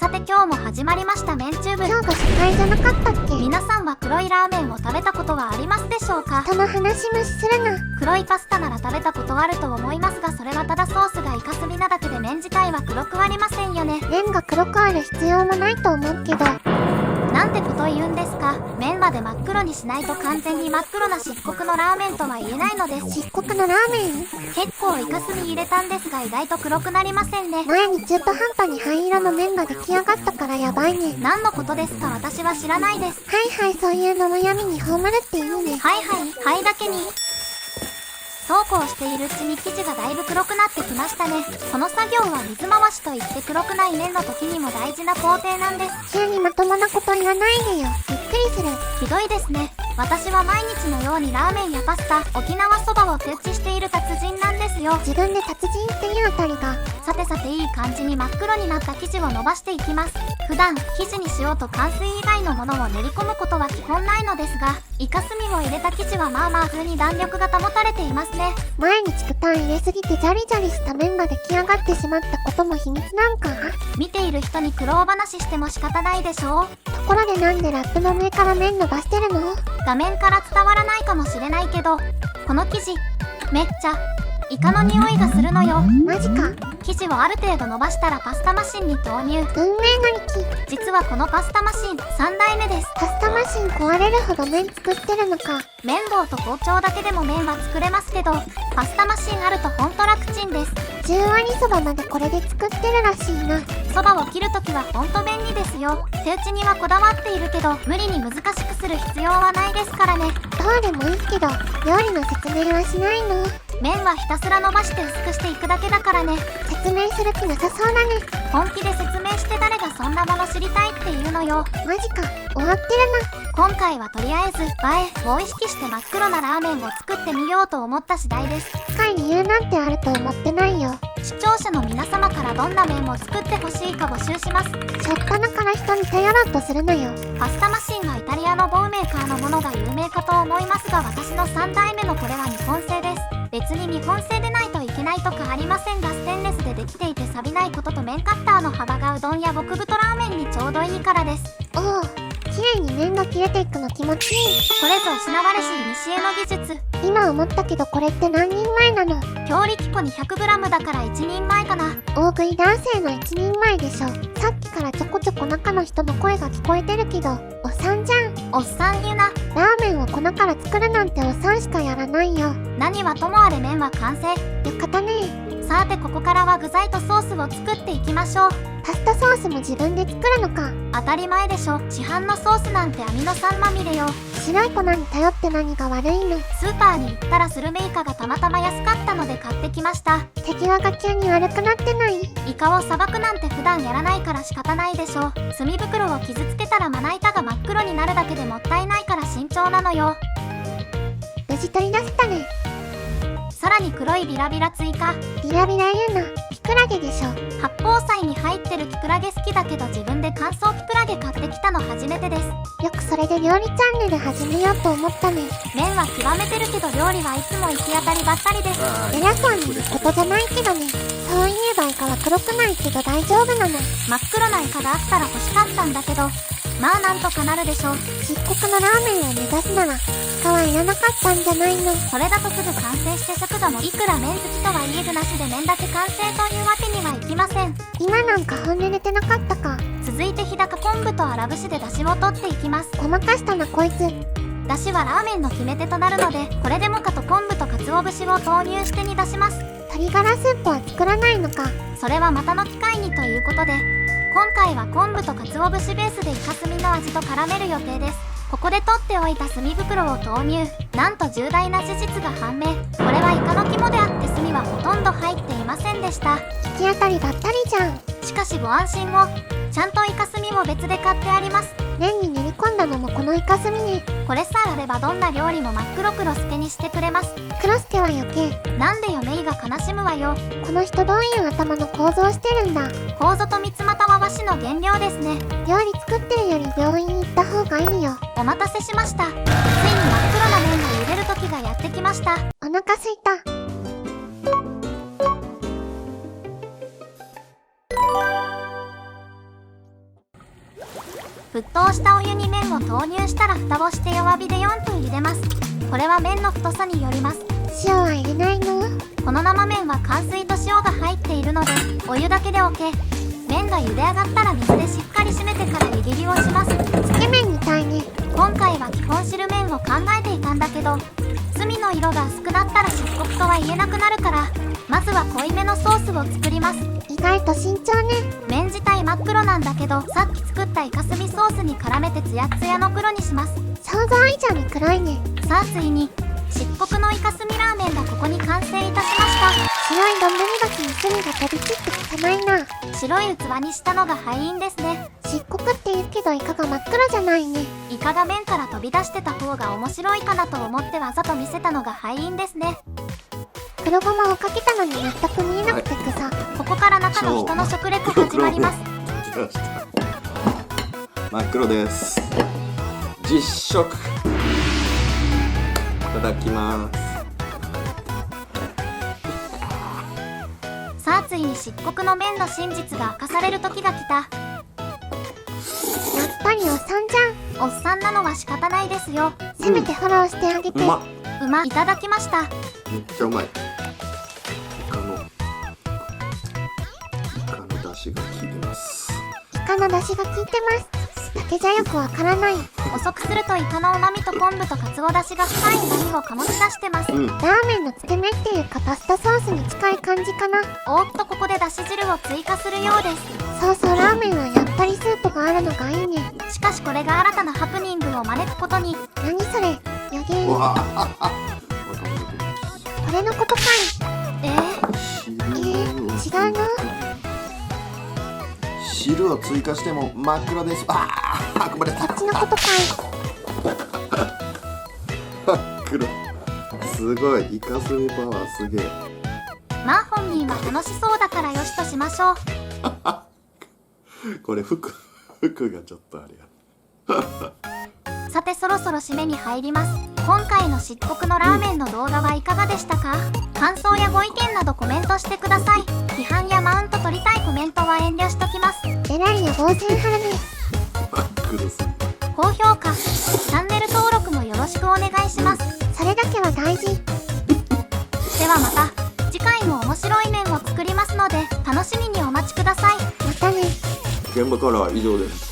さて今日も始まりました麺チューブ。今日が初回じゃなかったっけ？皆さんは黒いラーメンを食べたことがありますでしょうか？その話無視するな。黒いパスタなら食べたことあると思いますが、それはただソースがイカスミなだけで麺自体は黒くありませんよね。麺が黒くある必要もないと思うけど。なんてこと言うんですか。麺まで真っ黒にしないと完全に真っ黒な漆黒のラーメンとは言えないのです。漆黒のラーメン？結構イカスミ入れたんですが意外と黒くなりませんね。前に中途半端に灰色の麺が出来上がったからやばいね。何のことですか？私は知らないです。はいはい、そういうのも闇に葬るっていいね。はいはい、はいだけに。そうこうしているうちに生地がだいぶ黒くなってきましたね。この作業は水回しといって黒くない麺の時にも大事な工程なんです。急にまともなこと言わないでよ。びっくりする。ひどいですね。私は毎日のようにラーメンやパスタ、沖縄そばを設置している達人なんですよ。自分で達人っていうあたりが。さてさて、いい感じに真っ黒になった生地を伸ばしていきます。普段生地に塩と乾水以外のものを練り込むことは基本ないのですが、イカスミを入れた生地はまあまあ風に弾力が保たれていますね。毎日クタン入れすぎてジャリジャリした麺が出来上がってしまったことも秘密なんか？見ている人に苦労話しても仕方ないでしょう。ところでなんでラップの上から麺伸ばしてるの？画面から伝わらないかもしれないけど、この生地めっちゃイカの匂いがするのよ。マジか。生地をある程度伸ばしたらパスタマシンに投入。運命の力。実はこのパスタマシン3代目です。パスタマシン壊れるほど麺作ってるのか。麺棒と包丁だけでも麺は作れますけど、パスタマシンあるとほんと楽ちんです。10割そばまでこれで作ってるらしいな。そばを切るときはほんと便利ですよ。手打ちにはこだわっているけど、無理に難しくする必要はないですからね。どうでもいいけど、料理の説明はしないの？麺はひたすら伸ばして薄くしていくだけだからね。説明する気なさそうだね。本気で説明して誰がそんなもの知りたいって言うのよ。マジか、終わってる今回はとりあえず映えを意識して真っ黒なラーメンを作ってみようと思った次第です。な。深い理由なんてあると思ってないよ。視聴者の皆様からどんな麺を作ってほしいか募集します。しょっぱなから人に頼ろうとするのよ。パスタマシンはイタリアの某メーカーのものが有名かと思いますが、私の3代目のこれは日本製です。別に日本製でないといけないとかありませんが、ステンレスでできていて錆びないことと麺カッターの幅がうどんや極太ラーメンにちょうどいいからです。おお、綺麗に麺が切れぞいくの気持ちいい。これぞ失われし古の技術。今思ったけどこれって何人前なの？強力粉 200g だから1人前かな。大食い男性の1人前でしょ。さっきからちょこちょこ中の人の声が聞こえてるけど、おっさんじゃん。おっさん言うな。ラーメンを粉から作るなんておっさんしかやらないよ。何はともあれ麺は完成。よかったね。さてここからは具材とソースを作っていきましょう。パスタソースも自分で作るのか。当たり前でしょ。市販のソースなんてアミノ酸まみれよ。白い粉に頼って何が悪いの？スーパーに行ったらスルメイカがたまたま安かったので買ってきました。手際が急に悪くなってない？イカをさばくなんて普段やらないから仕方ないでしょ。墨袋を傷つけたらまな板が真っ黒になるだけでもったいないから慎重なのよ。無事取り出せたね。さらに黒いビラビラ追加。ビラビラ言うな。キクラゲでしょ。八宝菜に入ってるキクラゲ好きだけど、自分で乾燥キクラゲ買ってきたの初めてです。よくそれで料理チャンネル始めようと思ったね。麺は極めてるけど料理はいつも行き当たりばったりです。偉そうに言うことじゃないけどね。そういえばイカは黒くないけど大丈夫なの？真っ黒なイカがあったら欲しかったんだけど、まあなんとかなるでしょう。漆黒のラーメンを目指すならイカはいらなかったんじゃないの？それだとすぐ完成して食度もいくら麺好きとはいえ具なしで麺だけ完成というわけにはいきません。今なんか本音出てなかったか。続いて日高昆布と荒節で出汁を取っていきます。ごまかしたなこいつ。出汁はラーメンの決め手となるので、これでもかと昆布と鰹節を投入して煮出します。鶏ガラスープは作らないのか。それはまたの機会にということで、今回は昆布と鰹節ベースでイカスミの味と絡める予定です。ここで取っておいた墨袋を投入。なんと重大な事実が判明。これはイカの肝であって墨はほとんど入っていませんでした。行き当たりばったりじゃん。しかしご安心を。ちゃんとイカスミも別で買ってあります。麺に練り込んだのもこのイカスミね。これさえあればどんな料理も真っ黒黒スケにしてくれます。黒スケは余計。なんでよメイが悲しむわよ。この人どういう頭の構造してるんだ。楮と三つ股は和紙の原料ですね。料理作ってるより病院行った方がいいよ。お待たせしました。ついに真っ黒な麺を茹でる時がやってきました。お腹すいた。沸騰したお湯に麺を投入したら蓋をして弱火で4分茹でます。これは麺の太さによります。塩は入れないの？この生麺は乾水と塩が入っているのでお湯だけで OK。 麺が茹で上がったら水でしっかり締めてから湯切りをします。つけ麺みたいね。今回は基本汁麺を考えていたんだけど、隅の色が薄くなったら漆黒とは言えなくなるから、まずは濃いめのソースを作ります。意外と慎重ね。麺自体真っ黒なんだけど、さっき作ったイカスミソースに絡めてツヤツヤの黒にします。想像以上に黒いね。さあついに漆黒のイカスミラーメンがここに完成いたしました。白い丼鉢に隅が飛び散って汚いな。白い器にしたのが敗因ですね。漆黒って言うけどイカが真っ黒じゃないね。イカが麺から飛び出してた方が面白いかなと思ってわざと見せたのが敗因ですね。黒ごまをかけたのに全く見えなくて草。ここから中の人の食レポ始まります。真っ黒です。実食。いただきます。さあついに漆黒の麺の真実が明かされる時が来た。やっぱりおっさんじおっさんなのは仕方ないですよ。ゃん。せめてフォローしてあげて。うまっ。いただきました。めっちゃうまい。イカの出汁が効いてます。イカの出汁が効いてます。だけじゃよくわからない。遅くするとイカの旨味と昆布とカツオだしが深い旨味を醸し出してます。うん。ラーメンのつけ麺っていうかパスタソースに近い感じかな。おっとここでだし汁を追加するようです。そうそう、ラーメンはやっぱりスープがあるのがいいね。しかしこれが新たなハプニングを招くことに。何それ、予言。うわこれのことかい。え違うの？汁を追加しても真っ黒です。こぼれた。こっちのことかい。真っ黒。すごい。イカスミパワーすげえ。まあ本人は楽しそうだからよしとしましょう。これ服がちょっとあれや。さてそろそろ締めに入ります。今回の漆黒のラーメンの動画はいかがでしたか？感想やご意見などコメントしてください。批判やマウント取りたいコメントは遠慮しときます。デラリア防線貼るね。真っ黒すぎ。高評価、チャンネル登録もよろしくお願いします。それだけは大事。ではまた次回も面白い面を作りますので楽しみにお待ちください。またね。現場からは以上です。